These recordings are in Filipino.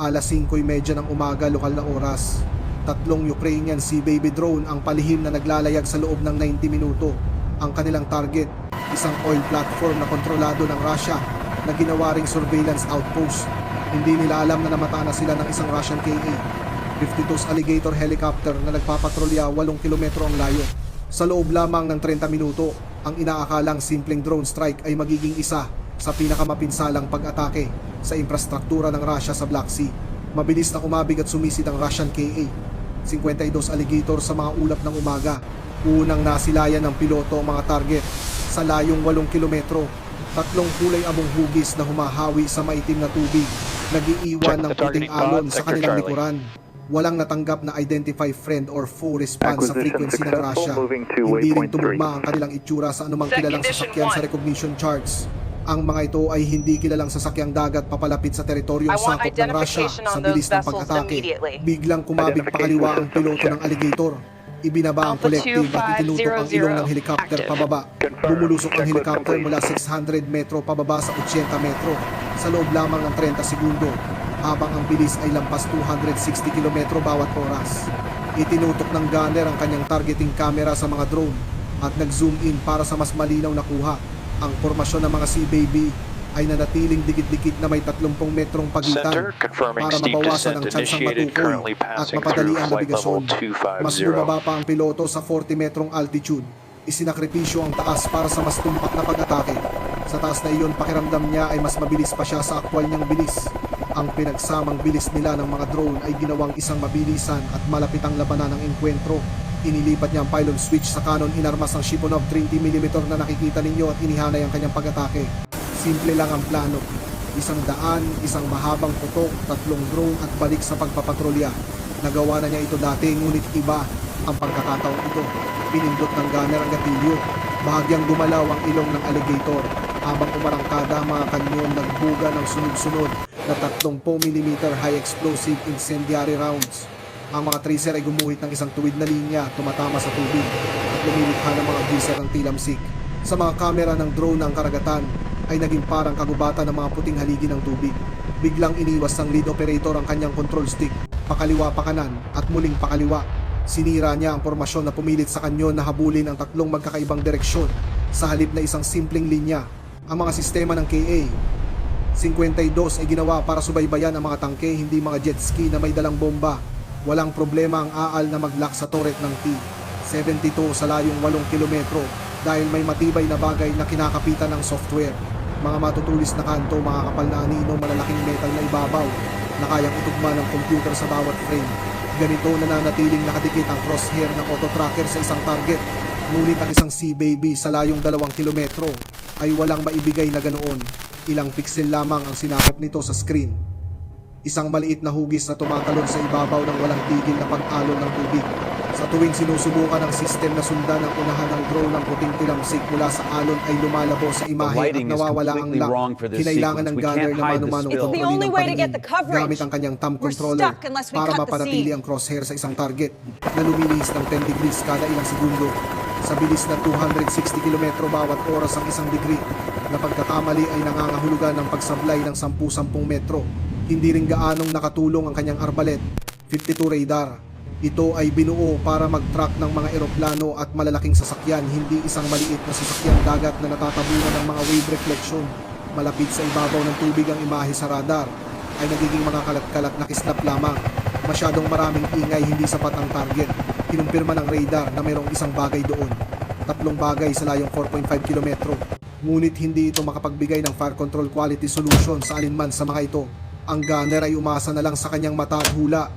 Alas 5:30 ng umaga lokal na oras. Tatlong Ukrainian Sea Baby drone ang palihim na naglalayag sa loob ng 90 minuto. Ang kanilang target, isang oil platform na kontrolado ng Russia na ginawa ring surveillance outpost. Hindi nila alam na namataan na sila ng isang Russian Ka-52 Alligator helicopter na nagpapatrolya 8 kilometro ang layo. Sa loob lamang ng 30 minuto, ang inaakalang simpleng drone strike ay magiging isa sa pinakamapinsalang pag-atake sa infrastruktura ng Russia sa Black Sea. Mabilis na umabig at sumisid ang Russian Ka-52 Alligator sa mga ulap ng umaga. Unang nasilayan ng piloto ang mga target sa layong 8 kilometro. Tatlong kulay abong hugis na humahawi sa maitim na tubig, nag-iiwan ng puting alon sa kanilang likuran. Walang natanggap na identify friend or foe response sa frequency ng Russia. Hindi rin tumugma ang kanilang itsura sa anumang kilalang sasakyan sa recognition charts. Ang mga ito ay hindi kilalang sasakyang dagat papalapit sa teritoryong sakop ng Russia. Sa bilis ng pag-atake, biglang kumabig pakaliwa ang piloto ng Alligator. Ibinaba ang collective at itinutok ang ilong ng helicopter pababa. Bumulusok ang helicopter mula 600 metro pababa sa 80 metro sa loob lamang ng 30 segundo, habang ang bilis ay lampas 260 kilometro bawat oras. Itinutok ng gunner ang kanyang targeting camera sa mga drone at nag-zoom in para sa mas malinaw na kuha. Ang formasyon ng mga Sea Baby ay nanatiling dikit-dikit na may 30 metrong pagitan para mabawasan ang tsansang matukoy at mapadali ang nabigasyon. Mas bumaba pa ang piloto sa 40 metrong altitude. Isinakripisyo ang taas para sa mas tumpak na pag-atake. Sa taas na iyon, pakiramdam niya ay mas mabilis pa siya sa aktwal niyang bilis. Ang pinagsamang bilis nila ng mga drone ay ginawang isang mabilisan at malapitang labanan ng engkwentro. Inilipat niya ang pylon switch sa cannon, inarmas ang Shipunov 30mm na nakikita ninyo at inihanay ang kanyang pag-atake. Simple lang ang plano. Isang daan, isang mahabang putok, 3 drone at balik sa pagpapatrolya. Nagawa na niya ito dati, ngunit iba ang pagkakataon ito. Pinindot ng gunner ang gatilyo. Bahagyang gumalaw ang ilong ng Alligator. Habang umarangkada ang mga kanyon, nagbuga ng sunod-sunod na 30mm high explosive incendiary rounds. Ang mga tracer ay gumuhit ng isang tuwid na linya, tumatama sa tubig at lumilikha ng mga geyser ng tilamsik. Sa mga kamera ng drone ng karagatan ay naging parang kagubatan ng mga puting haligi ng tubig. Biglang iniwas ng lead operator ang kanyang control stick, pakaliwa pakanan at muling pakaliwa. Sinira niya ang formasyon na pumilit sa kanyon na habulin ang 3 magkakaibang direksyon sa halip na isang simpleng linya. Ang mga sistema ng Ka-52 ay ginawa para subaybayan ang mga tangke, hindi mga jet ski na may dalang bomba. Walang problema ang aal na mag-lock sa turret ng T-72 sa layong 8 kilometro dahil may matibay na bagay na kinakapitan ng software. Mga matutulis na kanto, mga kapal na anino, malalaking metal na ibabaw na kayang itugma ng computer sa bawat frame. Ganito nananatiling nakadikit ang crosshair ng auto-tracker sa isang target. Ngunit ang isang Sea Baby sa layong 2 kilometro ay walang maibigay na ganoon. Ilang pixel lamang ang sinakop nito sa screen. Isang maliit na hugis na tumatalon sa ibabaw ng walang tigil na pag-alon ng tubig. Sa tuwing sinusubukan ng sistem na sundan ang unahan ng drone ng puting tilamsik mula sa alon ay lumalabo sa imahe at nawawala ang lock. Kinailangan ng gunner na mano-manong kontrolin ang paningin gamit ang kanyang thumb controller para mapanatili ang crosshair sa isang target na lumilihis ng 10 degrees kada ilang segundo. Sa bilis na 260 km bawat oras ang isang degree na pagkakamali ay nangangahulugan ng pagsablay ng 10-10 metro. Hindi rin gaanong nakatulong ang kanyang arbalet 52 radar. Ito ay binuo para mag-track ng mga eroplano at malalaking sasakyan, hindi isang maliit na sasakyang dagat na natatabunan ng mga wave reflection. Malapit sa ibabaw ng tubig ang imahe sa radar ay nagiging mga kalat-kalat na kislap lamang. Masyadong maraming ingay, hindi sapat ang target. Kinumpirma ng radar na mayroong isang bagay doon. 3 bagay sa layong 4.5 kilometro. Ngunit hindi ito makapagbigay ng fire control quality solution sa alinman sa mga ito. Ang gunner ay umasa na lang sa kanyang mata at hula.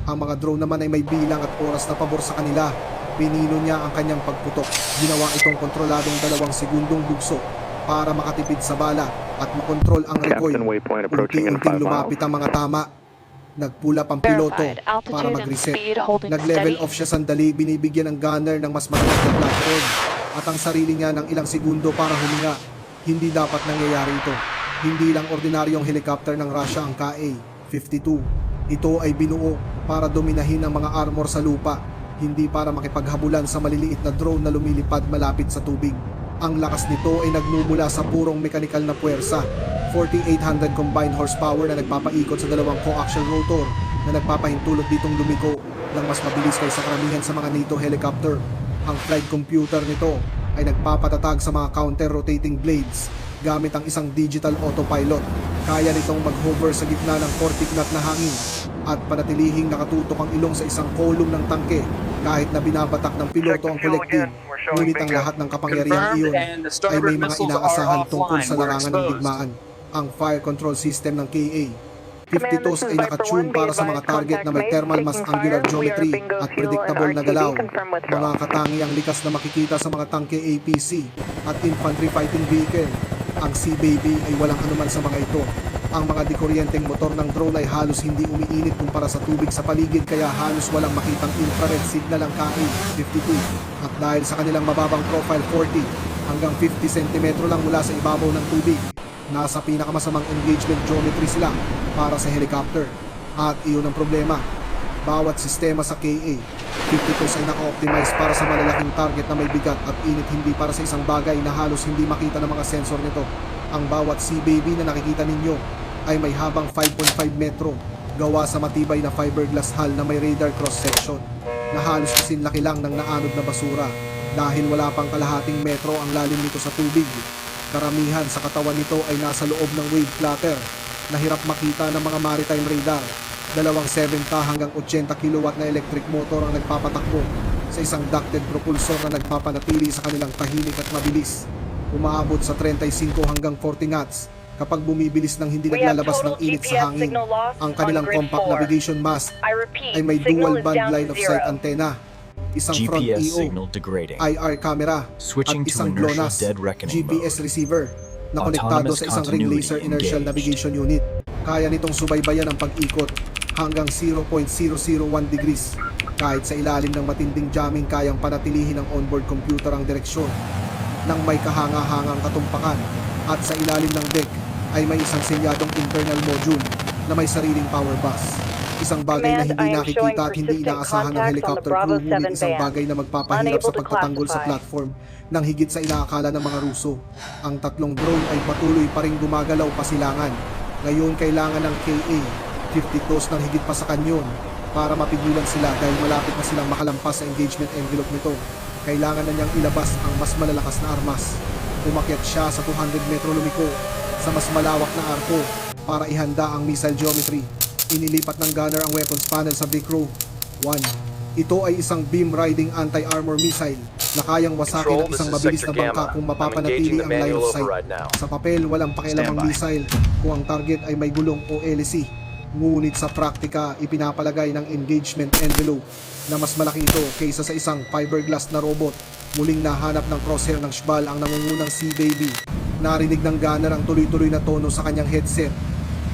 Ang mga drone naman ay may bilang at oras na pabor sa kanila. Pinino niya ang kanyang pagputok. Ginawa itong kontroladong 2 segundong bugso para makatipid sa bala at makontrol ang recoil. Unti-unting lumapit ang mga tama. Nagpulap ang piloto para mag-reset. Nag-level off siya sandali, binibigyan ng gunner ng mas malakas na platform at ang sarili niya ng ilang segundo para huminga. Hindi dapat nangyayari ito. Hindi lang ordinaryong helicopter ng Russia ang Ka-52. Ito ay binuo para dominahin ang mga armor sa lupa, hindi para makipaghabulan sa maliliit na drone na lumilipad malapit sa tubig. Ang lakas nito ay nagmumula sa purong mekanikal na puwersa, 4,800 combined horsepower na nagpapaikot sa dalawang coaxial rotor na nagpapahintulot ditong lumiko ng mas mabilis kaysa karamihan sa mga NATO helicopter. Ang flight computer nito ay nagpapatatag sa mga counter-rotating blades gamit ang isang digital autopilot. Kaya nitong mag-hover sa gitna ng 40 knot na hangin at panatilihing nakatutok ang ilong sa isang kolum ng tangke kahit na binabatak ng piloto ang collective. Ngunit ang lahat ng kapangyarihang iyon ay may mga inaasahan tungkol sa larangan ng digmaan. Ang fire control system ng KA-52 ay nakatune para sa mga target na may thermal mass angular geometry at predictable na galaw. Mga katangiang likas na makikita sa mga tangke APC at infantry fighting vehicle. Ang Sea-Baby ay walang anuman sa mga ito. Ang mga dikuryenteng motor ng drone ay halos hindi umiinit kumpara sa tubig sa paligid kaya halos walang makitang infrared signal ang KA-52. At dahil sa kanilang mababang profile 40 hanggang 50 cm lang mula sa ibabaw ng tubig, nasa pinakamasamang engagement geometry sila para sa helicopter. At iyon ang problema. Bawat sistema sa KA-52 ay naka-optimize para sa malalaking target na may bigat at init, hindi para sa isang bagay na halos hindi makita ng mga sensor nito. Ang bawat Sea-Baby na nakikita ninyo ay may habang 5.5 metro, gawa sa matibay na fiberglass hull na may radar cross-section na halos kasing laki lang ng naanod na basura dahil wala pang kalahating metro ang lalim nito sa tubig. Karamihan sa katawan nito ay nasa loob ng wave flutter na hirap makita ng mga maritime radar. Dalawang 70 hanggang 80 kilowatt na electric motor ang nagpapatakbo sa isang ducted propulsor na nagpapanatili sa kanilang tahimik at mabilis. Umaabot sa 35 hanggang 40 knots kapag bumibilis ng hindi naglalabas ng init sa hangin. Ang kanilang compact navigation mast ay may dual band line of sight antenna, isang front EO, IR camera at isang GLONASS GPS receiver na konektado sa isang ring laser inertial navigation unit. Kaya nitong subaybayan ang pag-ikot hanggang 0.001 degrees. Kahit sa ilalim ng matinding jamming, kayang panatilihin ng onboard computer ang direksyon ng may kahanga-hangang katumpakan. At sa ilalim ng deck ay may isang selyadong internal module na may sariling power bus. Isang bagay na hindi nakikita at hindi inaasahan ng helicopter crew, ngunit isang bagay na magpapahirap sa pagtatanggol sa platform ng higit sa inaakala ng mga Ruso. Ang tatlong drone ay patuloy pa ring gumagalaw pasilangan. Ngayon kailangan ng KA-52 ng higit pa sa kanyon para mapigilan sila dahil malapit na silang makalampas sa engagement envelope nito. Kailangan na niyang ilabas ang mas malalakas na armas. Umakyat siya sa 200 metro lumiko sa mas malawak na arko para ihanda ang missile geometry. Inilipat ng gunner ang weapons panel sa Vicro 1. Ito ay isang beam riding anti-armor missile na kayang wasakin ang isang mabilis na bangka kung mapapanatili ang line of sight. Sa papel, walang pakialam ang missile kung ang target ay may gulong o LC. Ngunit sa praktika, ipinapalagay ng engagement envelope na mas malaki ito kaysa sa isang fiberglass na robot. Muling nahanap ng crosshair ng Shbal ang nangungunang Sea-Baby. Narinig ng gunner ang tuloy-tuloy na tono sa kanyang headset.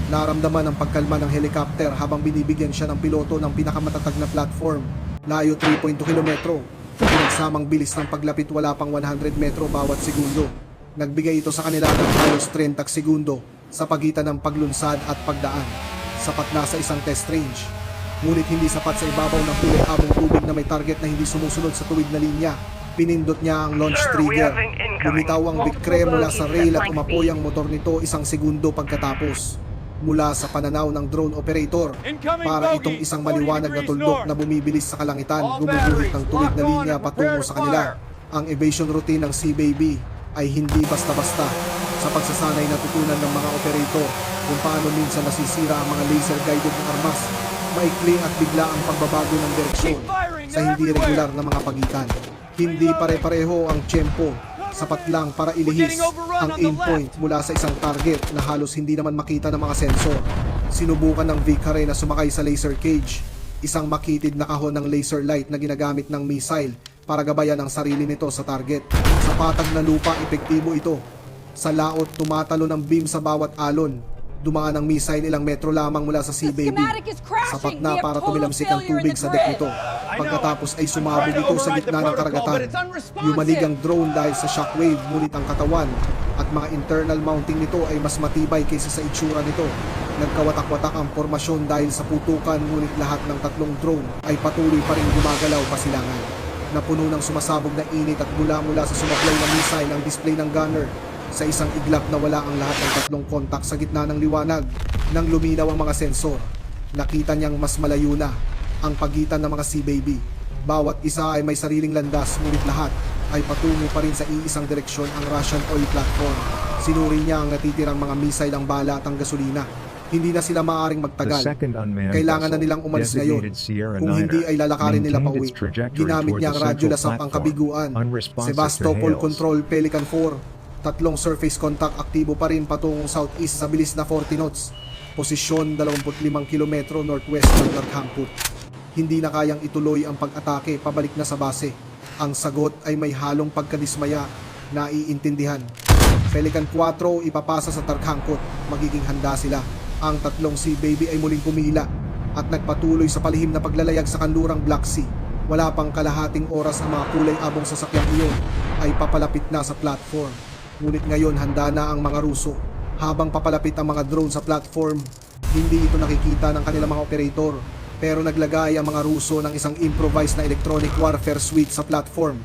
Naramdaman ang pagkalma ng helicopter habang binibigyan siya ng piloto ng pinakamatatag na platform. Layo 3.2 kilometro. Pinagsamang bilis ng paglapit wala pang 100 metro bawat segundo. Nagbigay ito sa kanila ng halos 30 segundo sa pagitan ng paglunsad at pagdaan. Sapat na sa isang test range. Ngunit hindi sapat sa ibabaw ng tuloy-abong tubig na may target na hindi sumusunod sa tuwid na linya. Pinindot niya ang launch trigger. Bumitaw ang Vicre mula sa rail at umapoy ang motor nito isang segundo pagkatapos. Mula sa pananaw ng drone operator, para itong isang maliwanag na tuldok na bumibilis sa kalangitan, gumuguhit ng tuwid na linya patungo sa kanila. Ang evasion routine ng Sea-Baby ay hindi basta-basta. Sa pagsasanay natutunan ng mga operator kung paano minsan nasisira ang mga laser-guided na armas, maikli at bigla ang pagbabago ng direksyon sa hindi regular na mga pagitan. Hindi pare-pareho ang tiyempo, sapat lang para ilihis ang aim point mula sa isang target na halos hindi naman makita ng mga sensor. Sinubukan ng Vicare na sumakay sa laser cage, isang makitid na kahon ng laser light na ginagamit ng missile para gabayan ang sarili nito sa target. Sa patag na lupa, epektibo ito. Sa laot, tumatalo ng beam sa bawat alon. Dumaan ang missile ilang metro lamang mula sa Sea-Baby. Sapat na para tumilamsik ang tubig sa deck nito. Pagkatapos ay sumabog ito sa gitna ng karagatan. Yumanig ang drone dahil sa shockwave, ngunit ang katawan at mga internal mounting nito ay mas matibay kaysa sa itsura nito. Nagkawatak-watak ang formasyon dahil sa putukan, ngunit lahat ng tatlong drone ay patuloy pa rin gumagalaw pasilangan. Napuno ng sumasabog na init at mula sa sumablay na missile ang display ng gunner. Sa isang iglap na wala ang lahat ng tatlong kontak sa gitna ng liwanag, nang luminaw ang mga sensor, nakita niyang mas malayo na ang pagitan ng mga Sea Baby. Bawat isa ay may sariling landas, ngunit lahat ay patungo pa rin sa iisang direksyon, ang Russian oil platform. Sinuri niya ang natitirang mga missile, ang bala at ang gasolina. Hindi na sila maaaring magtagal. Kailangan na nilang umalis ngayon. Kung hindi ay lalakarin nila pauwi. Ginamit niya ang radyo lasap ang kabiguan. Sebastopol Control Pelican 4. Tatlong surface contact aktibo pa rin patungong southeast sa bilis na 40 knots. Posisyon 25 kilometro northwest ng Tarkhankut. Hindi na kayang ituloy ang pag-atake pabalik na sa base. Ang sagot ay may halong pagkadismaya, naiintindihan. Pelican 4 ipapasa sa Tarkhankut. Magiging handa sila. Ang tatlong Sea Baby ay muling pumila at nagpatuloy sa palihim na paglalayag sa kanlurang Black Sea. Wala pang kalahating oras ang mga kulay abong sasakyang iyon ay papalapit na sa platform. Ngunit ngayon handa na ang mga Ruso. Habang papalapit ang mga drone sa platform, hindi ito nakikita ng kanilang mga operator. Pero naglagay ang mga Ruso ng isang improvised na electronic warfare suite sa platform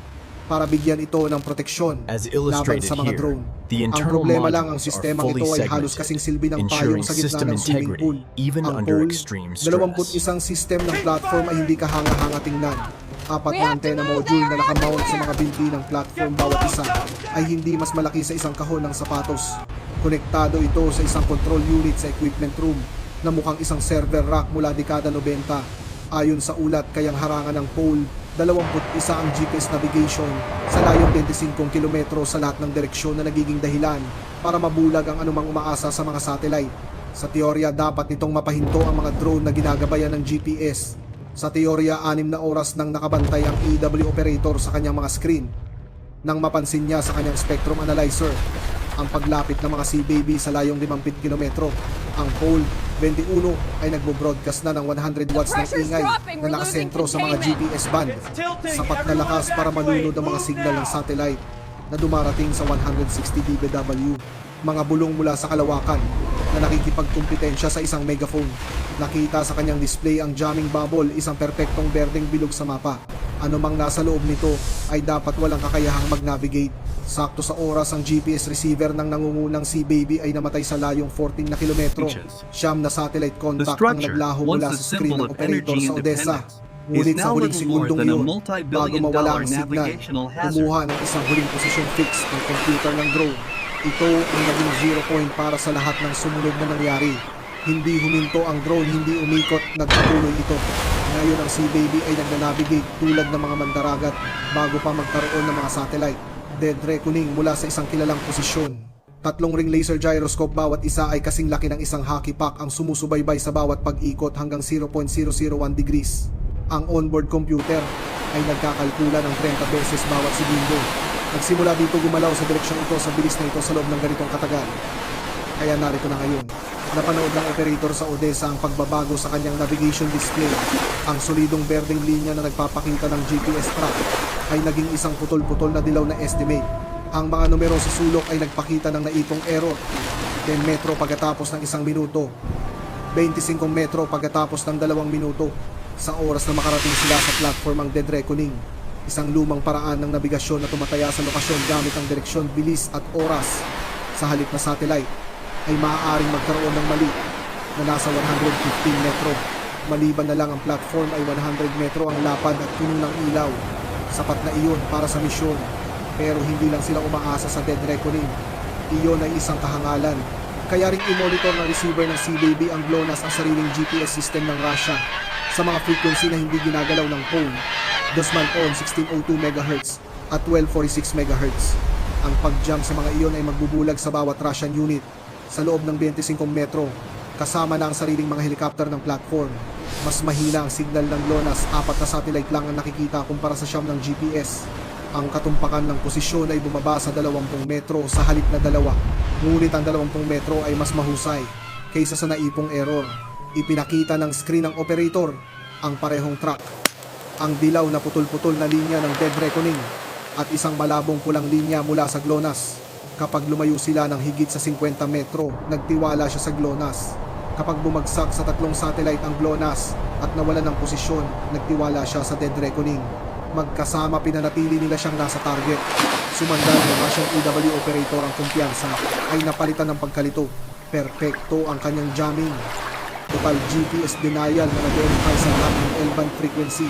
para bigyan ito ng proteksyon laban sa mga drone. Ang problema lang, ang sistemang ito ay halos kasing silbi ng payong sa gitna ng swimming pool. Ang pole, 21 system ng platform ay hindi kahanga-hanga tingnan. 4 na antenna module na nakamount sa mga binti ng platform, bawat isa ay hindi mas malaki sa isang kahon ng sapatos. Konektado ito sa isang control unit sa equipment room na mukhang isang server rack mula dekada 90. Ayon sa ulat, kayang harangan ng pole 21 ang GPS navigation sa layong 25 kilometro sa lahat ng direksyon na nagiging dahilan para mabulag ang anumang umaasa sa mga satellite. Sa teorya, dapat nitong mapahinto ang mga drone na ginagabayan ng GPS. Sa teorya, 6 na oras nang nakabantay ang EW operator sa kanyang mga screen nang mapansin niya sa kanyang spectrum analyzer ang paglapit ng mga Sea Baby sa layong 50 kilometro. Ang pole 21 ay nagbo-broadcast na ng 100 watts ng ingay na nakasentro sa mga GPS band. Sapat na lakas para manunod ang mga signal ng satellite na dumarating sa 160 dBW. Mga bulong mula sa kalawakan na nakikipagkumpetensya sa isang megaphone. Nakita sa kanyang display ang jamming bubble, isang perpektong berdeng bilog sa mapa. Ano mang nasa loob nito ay dapat walang kakayahang mag-navigate. Sakto sa oras, ang GPS receiver ng nangungunang Sea Baby ay namatay sa layong 14 na kilometro. Siyam na satellite contact ang naglaho mula sa screen ng operator sa Odessa. Ngunit sa huling segundong yun, bago mawala ang signal, kumuha ng isang huling position fix ng computer ng drone. Ito ang naging 0 point para sa lahat ng sumunod na nangyari. Hindi huminto ang drone, hindi umikot, nagpatuloy ito. Ngayon ang Sea Baby ay nagna-navigate tulad ng mga mandaragat bago pa magkaroon ng mga satellite. Dead reckoning mula sa isang kilalang posisyon. 3 ring laser gyroscope, bawat isa ay kasing laki ng isang hockey puck, ang sumusubaybay sa bawat pag-ikot hanggang 0.001 degrees. Ang onboard computer ay nagkakalkula ng 30 beses bawat segundo. Nagsimula dito gumalaw sa direksyong ito sa bilis na ito sa loob ng ganitong katagal. Kaya narito na ngayon. Napanood ng operator sa Odessa ang pagbabago sa kanyang navigation display. Ang solidong berdeng linya na nagpapakita ng GPS track ay naging isang putol-putol na dilaw na estimate. Ang mga numero sa sulok ay nagpakita ng naipong error. 10 metro pagkatapos ng 1 minuto. 25 metro pagkatapos ng 2 minuto. Sa oras na makarating sila sa platform ang dead reckoning. Isang lumang paraan ng nabigasyon na tumataya sa lokasyon gamit ang direksyon, bilis at oras. Sa halip na satellite ay maaaring magkaroon ng mali na nasa 115 metro. Maliban na lang ang platform ay 100 metro ang lapad at puno ng ilaw. Sapat na iyon para sa misyon. Pero hindi lang sila umaasa sa dead reckoning. Iyon ay isang kahangalan. Kaya rin i-monitor ng receiver ng Sea Baby ang GLONASS ang sariling GPS system ng Russia sa mga frequency na hindi ginagalaw ng phone. Dosman on 1602 MHz at 1246 MHz. Ang pag-jump sa mga iyon ay magbubulag sa bawat Russian unit sa loob ng 25 metro, kasama na ang sariling mga helicopter ng platform. Mas mahina ang signal ng GLONASS, 4 na satellite lang ang nakikita kumpara sa siyam ng GPS. Ang katumpakan ng posisyon ay bumaba sa 20 metro sa halip na 2. Ngunit ang 20 metro ay mas mahusay kaysa sa naipong error. Ipinakita ng screen ng operator ang parehong track, ang dilaw na putol-putol na linya ng dead reckoning at isang malabong pulang linya mula sa GLONASS. Kapag lumayo sila ng higit sa 50 metro, nagtiwala siya sa GLONASS. Kapag bumagsak sa 3 satellite ang GLONASS at nawalan ng posisyon, nagtiwala siya sa dead reckoning. Magkasama pinanatili nila siyang nasa target. Sumandal ng Russian EW operator ang kumpiyansa ay napalitan ng pagkalito. Perpekto ang kanyang jamming. Total GPS denial na na-verify sa lahat ng L-band frequency.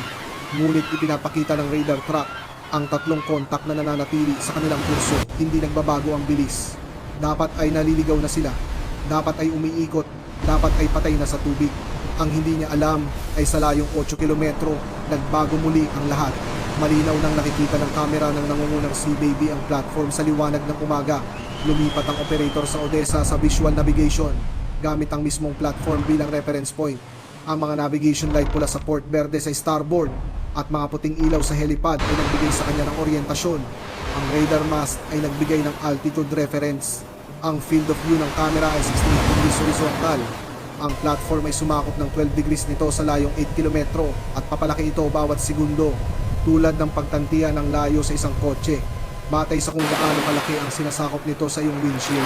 Ngunit ipinapakita ng radar track ang tatlong kontak na nananatili sa kanilang kurso. Hindi nagbabago ang bilis. Dapat ay naliligaw na sila. Dapat ay umiikot. Dapat ay patay na sa tubig. Ang hindi niya alam ay sa layong 8 kilometro, nagbago muli ang lahat. Malinaw nang nakikita ng kamera ng nangungunang Seababy ang platform sa liwanag ng umaga. Lumipat ang operator sa Odessa sa visual navigation gamit ang mismong platform bilang reference point. Ang mga navigation light pula sa Port Verde sa starboard at mga puting ilaw sa helipad ay nagbigay sa kanya ng oryentasyon. Ang radar mast ay nagbigay ng altitude reference. Ang field of view ng camera ay 16 degrees horizontal. Ang platform ay sumakop ng 12 degrees nito sa layong 8 kilometro at papalaki ito bawat segundo, tulad ng pagtantiya ng layo sa isang kotse, batay sa kung gaano kalaki ang sinasakop nito sa iyong windshield.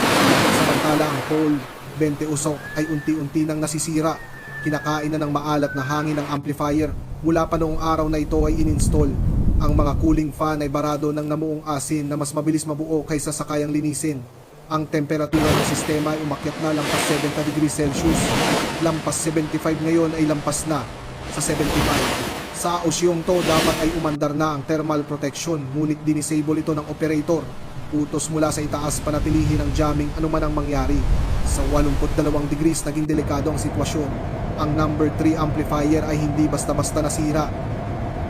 Samantala ang pole, 20 usok ay unti-unti nang nasisira. Kinakain na ng maalat na hangin ng amplifier. Mula pa noong araw na ito ay in-install. Ang mga cooling fan ay barado ng namuong asin na mas mabilis mabuo kaysa sa kayang linisin. Ang temperatura ng sistema ay umakyat na lampas 70 degrees Celsius. Lampas 75 ngayon ay lampas na sa 75. Sa osyong to, dapat ay umandar na ang thermal protection, ngunit dinisable ito ng operator. Utos mula sa itaas panatilihin ang jamming anuman ang mangyari. Sa 82 degrees naging delikado ang sitwasyon. Ang number 3 amplifier ay hindi basta-basta nasira.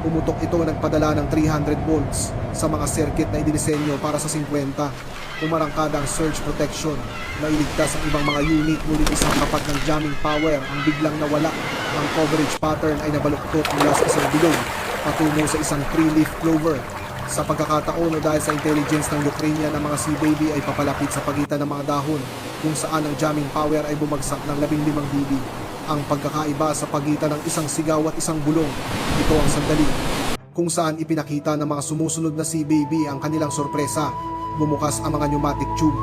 Umutok ito nagpadala ng 300 volts sa mga circuit na idinisenyo para sa 50. Umarangkada ang surge protection. Nailigtas ang ibang mga unit, ngunit isang kapat ng jamming power ang biglang nawala. Ang coverage pattern ay nabaluktot mula sa isang bilog patungo sa isang 3-leaf clover. Sa pagkakataon o dahil sa intelligence ng Ukrainian, ang mga Seababy ay papalapit sa pagitan ng mga dahon kung saan ang jamming power ay bumagsak ng 15 dB. Ang pagkakaiba sa pagitan ng isang sigaw at isang bulong, ito ang sandali kung saan ipinakita ng mga sumusunod na Seababy ang kanilang sorpresa. Bumukas ang mga pneumatic tube.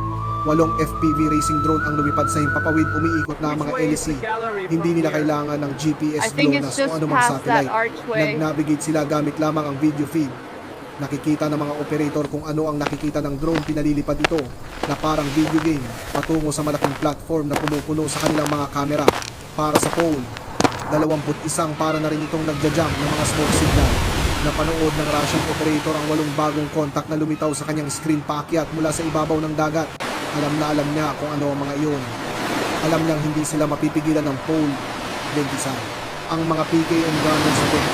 8 FPV racing drone ang lumipad sa himpapawid, umiikot na ang mga LC. Hindi nila kailangan ng GPS GLONASS o anumang satellite. Nag-navigate sila gamit lamang ang video feed. Nakikita ng mga operator kung ano ang nakikita ng drone, pinalilipad ito na parang video game patungo sa malaking platform na pumupuno sa kanilang mga kamera. Para sa pole, 21 para na rin itong nagja-jump ng mga smoke signal. Napanood ng Russian operator ang 8 bagong kontak na lumitaw sa kanyang screen paakyat mula sa ibabaw ng dagat. Alam na alam niya kung ano ang mga iyon. Alam niyang hindi sila mapipigilan ng pole 20. Ang mga PKM gunners sa deck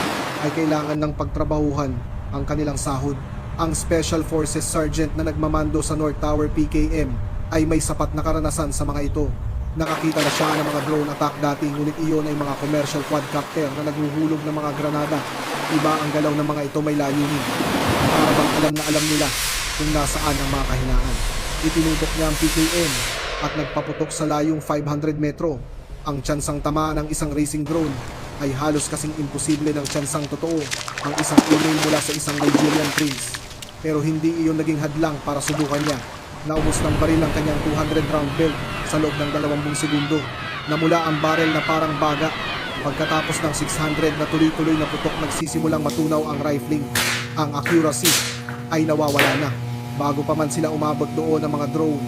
ay kailangan ng pagtrabahuhan ang kanilang sahod. Ang Special Forces Sergeant na nagmamando sa North Tower PKM ay may sapat na karanasan sa mga ito. Nakakita na siya ng mga drone attack dati, ngunit iyon ay mga commercial quadcopter na naghuhulog ng mga granada. Iba ang galaw ng mga ito, may layunin. Para bang alam na alam nila kung nasaan ang mga kahinaan. Itinutok niya ang PKM at nagpaputok sa layong 500 metro. Ang tsansang tamaan ng isang racing drone ay halos kasing imposible ng tsansang totoo ang isang email mula sa isang Nigerian prince. Pero hindi iyon naging hadlang para subukan niya. Naubos ng baril ang kanyang 200 round belt sa loob ng 20 segundo. Namula ang barrel na parang baga. Pagkatapos ng 600 na tuloy-tuloy na putok, nagsisimulang matunaw ang rifling. Ang accuracy ay nawawala na. Bago pa man sila umabot doon, ang mga drone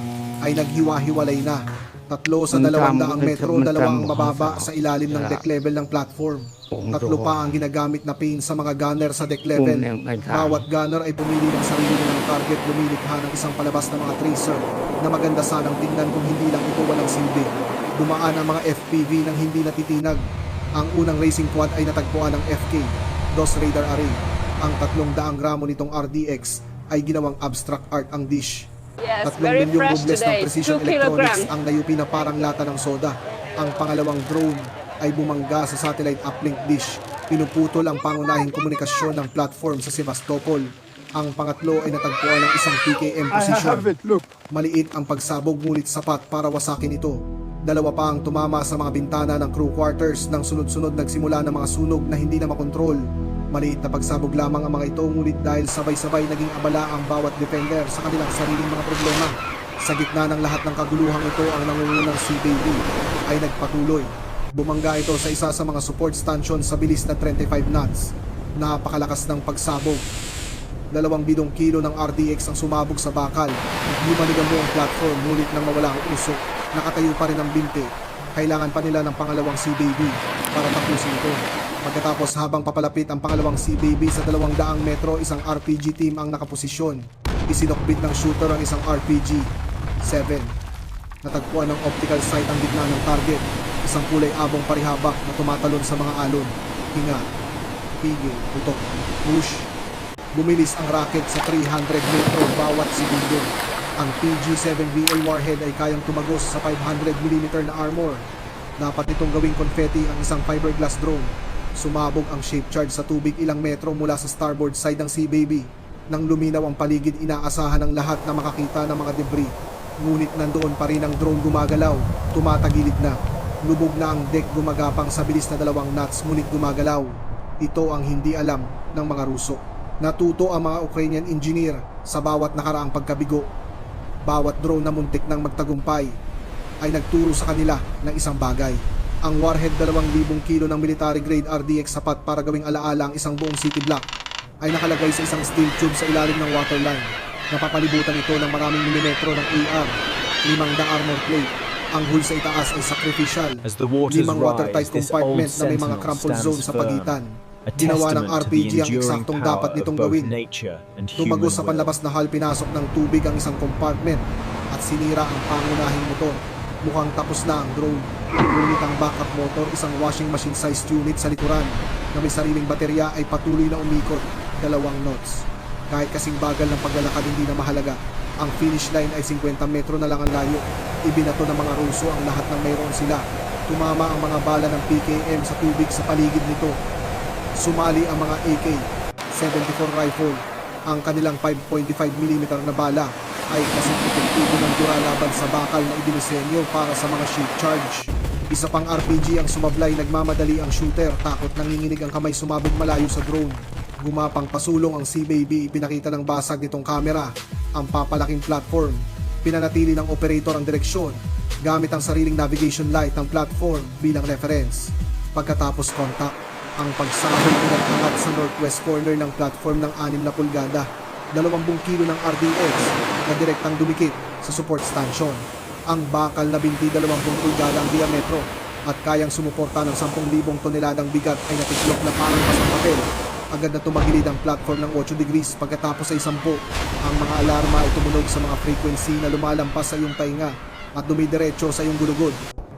ay naghiwa-hiwalay na. 3 sa 200 metro, 2 ang mababa sa ilalim ng deck level ng platform. 3 pa ang ginagamit na pin sa mga gunner sa deck level. Bawat gunner ay pumili ng sarili ng target, lumilikha ng isang palabas na mga tracer na maganda sanang tingnan kung hindi lang ito walang silbi. Dumaan ang mga FPV nang hindi natitinag. Ang unang racing quad ay natagpuan ng FK, DOS radar array. Ang 300 gramo nitong RDX ay ginawang abstract art ang dish. 3 milyong rubles ng precision electronics ang nayupi na parang lata ng soda. Ang pangalawang drone ay bumangga sa satellite uplink dish. Pinuputol ang pangunahing komunikasyon ng platform sa Sevastopol. Ang pangatlo ay natagpuan ng isang PKM position. Maliit ang pagsabog, ngunit sapat para wasakin ito. 2 pa ang tumama sa mga bintana ng crew quarters. Nang sunod-sunod nagsimula ng mga sunog na hindi na makontrol. Maliit na pagsabog lamang ang mga ito, ngunit dahil sabay-sabay naging abala ang bawat defender sa kanilang sariling mga problema. Sa gitna ng lahat ng kaguluhang ito, ang nangungunang Seababy ay nagpatuloy. Bumangga ito sa isa sa mga support stanchion sa bilis na 35 knots. Napakalakas ng pagsabog. 2 kilo ng RDX ang sumabog sa bakal. Lumanig ang buong platform, ngunit nang mawala ang usok, nakatayo pa rin ang binte. Kailangan pa nila ng pangalawang Sea Baby para tapusin ito. Pagkatapos habang papalapit ang pangalawang Sea Baby sa 200 metro, isang RPG team ang nakaposisyon. Isinokbit ng shooter ang isang RPG-7. Natagpuan ng optical sight ang gitna ng target. Isang kulay abong parihabak na tumatalon sa mga alon. Hinga, pigil, putok, push. Bumilis ang rocket sa 300 metro bawat segundo. Ang PG-7VA warhead ay kayang tumagos sa 500mm na armor. Dapat itong gawing confetti ang isang fiberglass drone. Sumabog ang shape charge sa tubig ilang metro mula sa starboard side ng Sea Baby. Nang luminaw ang paligid, inaasahan ng lahat na makakita ng mga debris. Ngunit nandoon pa rin ang drone gumagalaw, tumatagilid na. Lubog na ang deck, gumagapang sa bilis na 2 knots ngunit gumagalaw. Ito ang hindi alam ng mga Ruso. Natuto ang mga Ukrainian engineer sa bawat nakaraang pagkabigo. Bawat drone na muntik ng magtagumpay ay nagturo sa kanila ng isang bagay. Ang warhead 2,000 kilo ng military grade RDX sapat para gawing alaala ang isang buong city block ay nakalagay sa isang steel tube sa ilalim ng waterline. Napapalibutan ito ng maraming milimetro ng AR, 500 armor plate. Ang hull sa itaas ay sacrificial, 5 watertight compartment na may mga crumple zone sa pagitan. Ginawa ng RPG ang eksaktong dapat nitong gawin. Tumagos sa panlabas na hull, pinasok ng tubig ang isang compartment at sinira ang pangunahing motor. Mukhang tapos na ang drone. Ngunit ang backup motor, isang washing machine sized unit sa likuran na may sariling baterya, ay patuloy na umikot 2 knots. Kahit kasing bagal ng paglalakad, hindi na mahalaga. Ang finish line ay 50 metro na lang ang layo. Ibinato ng mga Ruso ang lahat ng mayroon sila. Tumama ang mga bala ng PKM sa tubig sa paligid nito. Sumali ang mga AK-74 rifle. Ang kanilang 5.55mm na bala ay kasing epektibo ng dura laban sa bakal na idinisenyo para sa mga shield charge. Isa pang RPG ang sumablay, nagmamadali ang shooter, takot nanginginig ang kamay, sumabog malayo sa drone. Gumapang pasulong ang Sea Baby, ipinakita ng basag nitong kamera ang papalaking platform. Pinanatili ng operator ang direksyon gamit ang sariling navigation light ng platform bilang reference. Pagkatapos contact, ang pagsahol pinag-angat sa northwest corner ng platform ng 6 na pulgada, 20 kilo ng RDX na direktang dumikit sa support station. Ang bakal na binti 20 pulgada ang diametro at kayang sumuporta ng 10,000 toneladang bigat ay natiklop na parang pasang papel. Agad na tumagilid ang platform ng 8 degrees. Pagkatapos ay 10, ang mga alarma ay tumunog sa mga frequency na lumalampas sa iyong tainga at dumidiretso sa iyong gulugod.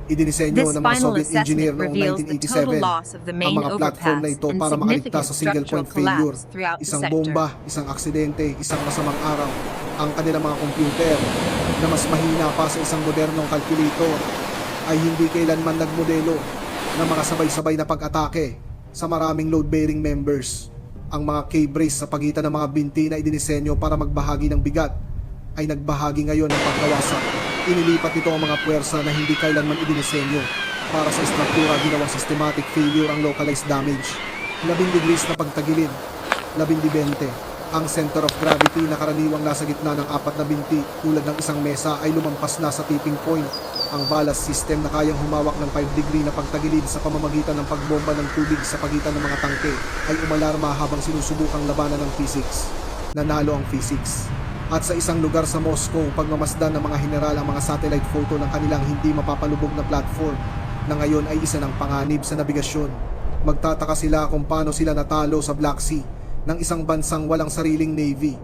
Idinisenyo ng mga Soviet engineer noong 1987 ang mga platform na ito para makaligtas sa single point failure, isang bomba, isang aksidente, isang masamang araw. Ang kanilang mga computer na mas mahina pa sa isang modernong calculator ay hindi kailanman nagmodelo ng mga sabay-sabay na pag-atake sa maraming load-bearing members. Ang mga K-brace sa pagitan ng mga binti na idinisenyo para magbahagi ng bigat ay nagbahagi ngayon ng pagkawasak. Inilipat nito ang mga puwersa na hindi kailanman idinisenyo para sa estruktura. Ginawang systematic failure ang localized damage. 10 degrees na pagtagilid, 10-20. Ang center of gravity na karaniwang nasa gitna ng 4 na binti tulad ng isang mesa ay lumampas na sa tipping point. Ang ballast system na kayang humawak ng 5 degree na pagtagilid sa pamamagitan ng pagbomba ng tubig sa pagitan ng mga tangke ay umalarma habang sinusubukang labanan ng physics. Nanalo ang physics. At sa isang lugar sa Moscow, pagmamasdan ng mga general ang mga satellite photo ng kanilang hindi mapapalubog na platform na ngayon ay isa ng panganib sa nabigasyon. Magtataka sila kung paano sila natalo sa Black Sea ng isang bansang walang sariling navy.